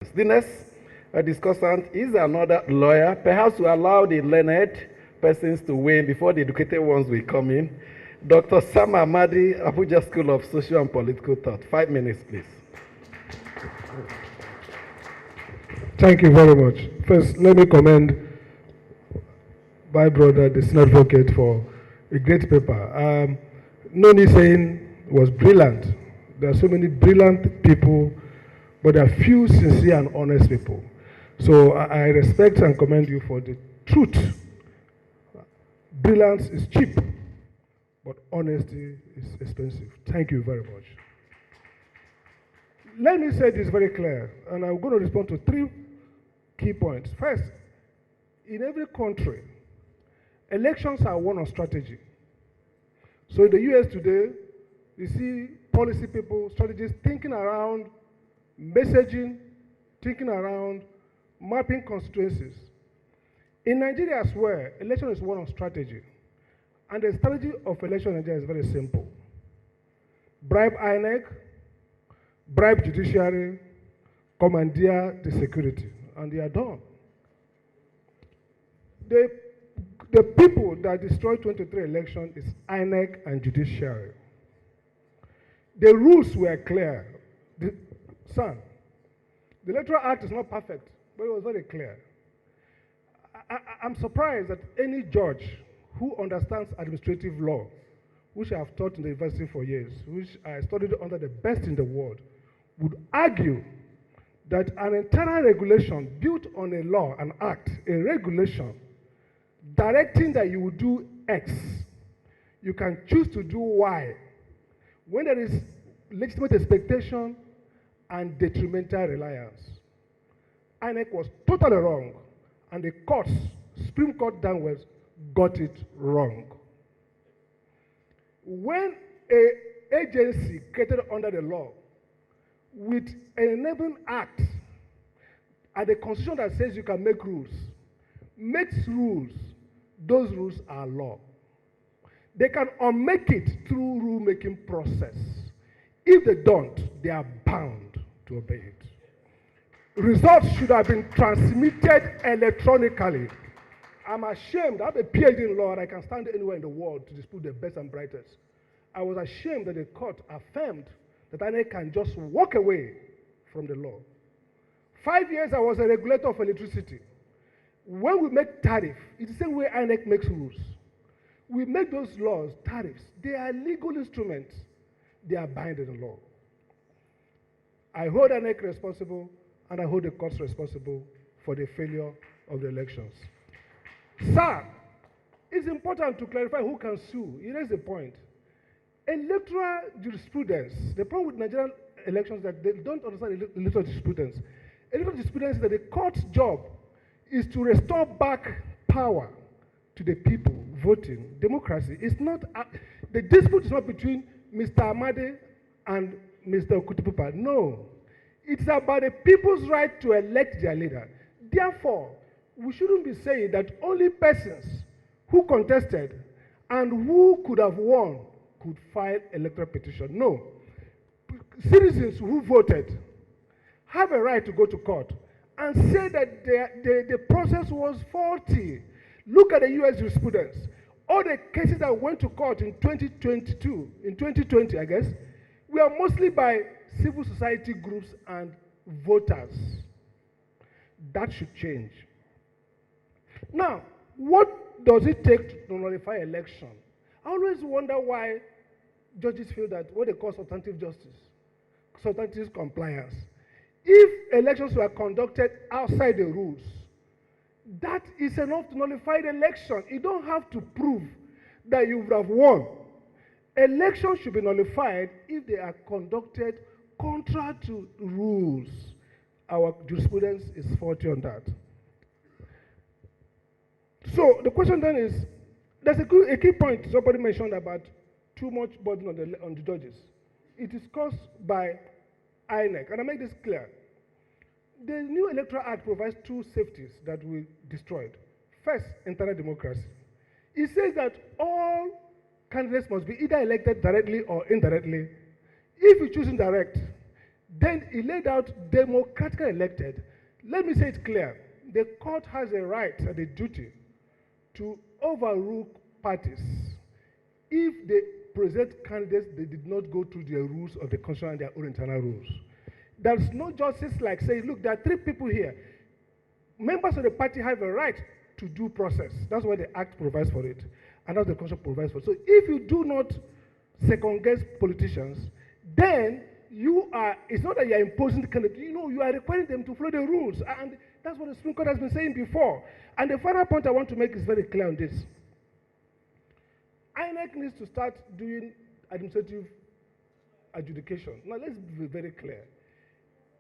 The next discussant is another lawyer. Perhaps we allow the learned persons to weigh in before the educated ones will come in. Dr. Sam Amadi, Abuja School of Social and Political Thought. 5 minutes, please. Thank you very much. First, let me commend my brother, the senior advocate, for a great paper. Noni saying was brilliant. There are so many brilliant people, but there are few sincere and honest people. So I respect and commend you for the truth. Brilliance is cheap, but honesty is expensive. Thank you very much. Let me say this very clear, and I'm going to respond to 3 key points. First, in every country, elections are one of strategy. So in the US today, you see policy people, strategists thinking around messaging, thinking around mapping constituencies. In Nigeria as well, election is one of strategy. And the strategy of election in Nigeria is very simple. Bribe INEC, bribe judiciary, commandeer the security, and they are done. The people that destroyed 23 election is INEC and judiciary. The rules were clear. The Electoral Act is not perfect, but it was very clear. I'm surprised that any judge who understands administrative law, which I have taught in the university for years, which I studied under the best in the world, would argue that an internal regulation built on a law, an act, a regulation, directing that you will do X, you can choose to do Y, when there is legitimate expectation and detrimental reliance. INEC was totally wrong, and the courts, Supreme Court downwards, got it wrong. When an agency created under the law with an enabling act and a constitution that says you can make rules, makes rules, those rules are law. They can unmake it through rule-making process. If they don't, they are bound to obey it. Results should have been transmitted electronically. I'm ashamed. I have a PhD in law and I can stand anywhere in the world to dispute the best and brightest. I was ashamed that the court affirmed that INEC can just walk away from the law. 5 years I was a regulator of electricity. When we make tariff, it's the same way INEC makes rules. We make those laws, tariffs. They are legal instruments. They are binding in law. I hold INEC responsible, and I hold the courts responsible for the failure of the elections. Sir, it's important to clarify who can sue. Here is the point. Electoral jurisprudence, the problem with Nigerian elections is that they don't understand electoral jurisprudence. Electoral jurisprudence is that the court's job is to restore back power to the people voting. Democracy is not, the dispute is not between Mr. Amadi and Mr. Okutupupa. No. It's about the people's right to elect their leader. Therefore, we shouldn't be saying that only persons who contested and who could have won could file electoral petition. No. Citizens who voted have a right to go to court and say that the process was faulty. Look at the US jurisprudence. All the cases that went to court in 2020, I guess, were mostly by civil society groups and voters. That should change. Now, what does it take to nullify election? I always wonder why judges feel that what they call substantive justice, substantive compliance. If elections were conducted outside the rules, that is enough to nullify the election. You don't have to prove that you would have won. Elections should be nullified if they are conducted contrary to rules. Our jurisprudence is faulty on that. So the question then is, there's a key point somebody mentioned about too much burden on the judges. It is caused by INEC, and I make this clear. The new Electoral Act provides 2 safeties that we destroyed. First, internal democracy. It says that all candidates must be either elected directly or indirectly. If you choose indirect, Then he laid out democratically elected. Let me say it clear. The court has a right and a duty to overrule parties if they present candidates they did not go through the rules of the constitution and their own internal rules. There's no justice like saying, look, there are 3 people here. Members of the party have a right to due process. That's why the Act provides for it, and that's what the Constitution provides for. So if you do not second-guess politicians, then it's not that you are imposing the candidate, you are requiring them to follow the rules. And that's what the Supreme Court has been saying before. And the final point I want to make is very clear on this. INEC needs to start doing administrative adjudication. Now, let's be very clear.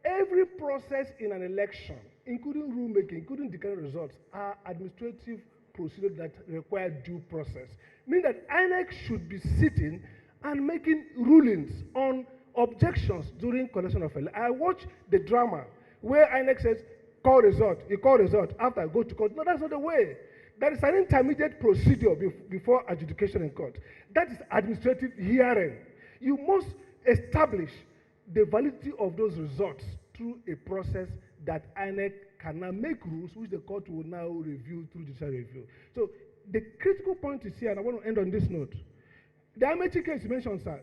Every process in an election, including rulemaking, including declaring results, are administrative procedures that require due process. Meaning that INEC should be sitting and making rulings on objections during collection of elections. I watch the drama where INEC says, call result, you call result, after I go to court. No, that's not the way. There is an intermediate procedure before adjudication in court. That is administrative hearing. You must establish the validity of those results through a process that INEC can now make rules, which the court will now review through judicial review. So the critical point is here, and I want to end on this note. The Amadi'S case you mentioned, sir,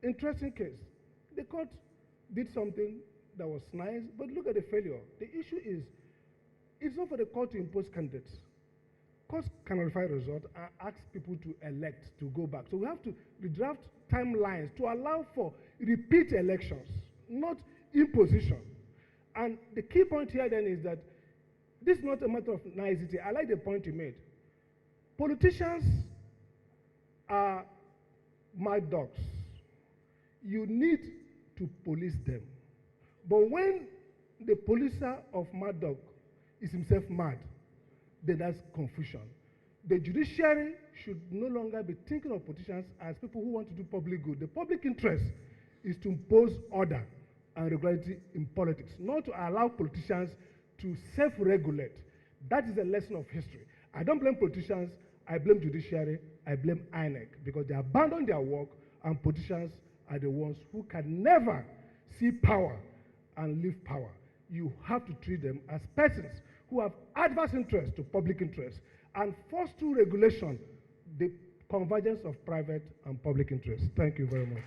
interesting case. The court did something that was nice, but look at the failure. The issue is, it's not for the court to impose candidates. Courts can verify results and ask people to elect, to go back. So we have to redraft timelines to allow for repeat elections, not imposition. And the key point here then is that this is not a matter of nicety. I like the point you made. Politicians are mad dogs. You need to police them. But when the policer of mad dog is himself mad, then that's confusion. The judiciary should no longer be thinking of politicians as people who want to do public good. The public interest is to impose order and regularity in politics, not to allow politicians to self-regulate. That is a lesson of history. I don't blame politicians, I blame judiciary, I blame INEC, because they abandon their work, and politicians are the ones who can never see power and leave power. You have to treat them as persons who have adverse interest to public interest and force through regulation the convergence of private and public interest. Thank you very much.